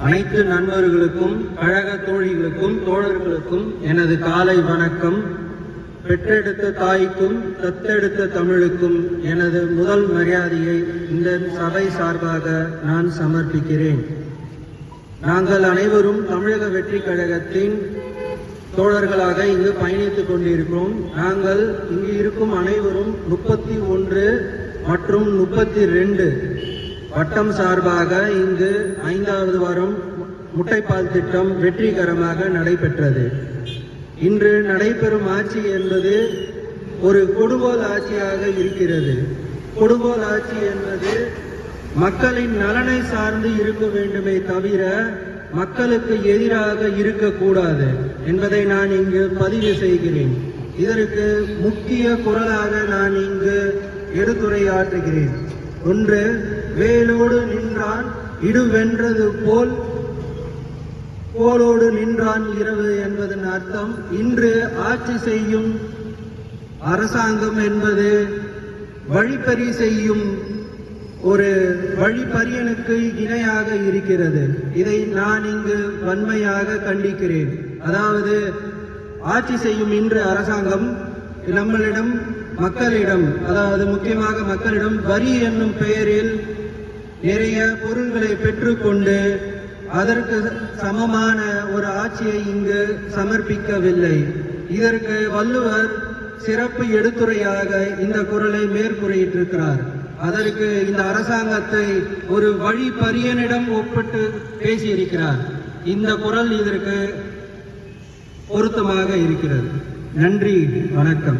அனைத்து நண்பர்களுக்கும், கழக தோழிகளுக்கும், தோழர்களுக்கும் எனது காலை வணக்கம். பெற்றெடுத்த தாய்க்கும் தத்தெடுத்த தமிழுக்கும் எனது முதல் மரியாதையை இந்த சபை சார்பாக நான் சமர்ப்பிக்கிறேன். நாங்கள் அனைவரும் தமிழக வெற்றி கழகத்தின் தோழர்களாக இங்கு பயணித்துக் கொண்டிருக்கிறோம். நாங்கள் இங்கு இருக்கும் அனைவரும் 31 மற்றும் 32 வட்டம் சார்பாக இங்கு 5வது வாரம் முட்டைப்பால் திட்டம் வெற்றிகரமாக நடைபெற்றது. இன்று நடைபெறும் ஆட்சி என்பது ஒரு கொடுங்கோல் ஆட்சியாக இருக்கிறது. கொடுங்கோல் ஆட்சி என்பது மக்களின் நலனை சார்ந்து இருக்க வேண்டுமே தவிர மக்களுக்கு எதிராக இருக்கக்கூடாது என்பதை நான் இங்கு பதிவு செய்கிறேன். இதற்கு முக்கிய குரலாக நான் இங்கு எடுத்துரையாற்றுகிறேன். ஒன்று, வேலோடு நின்றான் இடுவென்றது போல் போலோடு நின்றான் இரவு என்பதன் அர்த்தம், இன்று ஆட்சி செய்யும் அரசாங்கம் என்பது வழிப்பறி செய்யும் ஒரு வழிப்பறியனுக்கு இணையாக இருக்கிறது. இதை நான் இங்கு வன்மையாக கண்டிக்கிறேன். அதாவது ஆட்சி செய்யும் இன்று அரசாங்கம் நம்மளிடம் மக்களிடம், அதாவது முக்கியமாக மக்களிடம் வரி என்னும் பெயரில் நிறைய பொருள்களை பெற்றுக்கொண்டு அதற்கு சமமான ஒரு ஆட்சியை இங்கு சமர்ப்பிக்கவில்லை. இதற்கு வள்ளுவர் சிறப்பு எடுத்துரையாக இந்த குரலை மேற்கூறியிருக்கிறார். அதற்கு இந்த அரசாங்கத்தை ஒரு வழிப்பறியனிடம் ஒப்பிட்டு பேசியிருக்கிறார். இந்த குரல் இதற்கு பொருத்தமாக இருக்கிறது. நன்றி, வணக்கம்.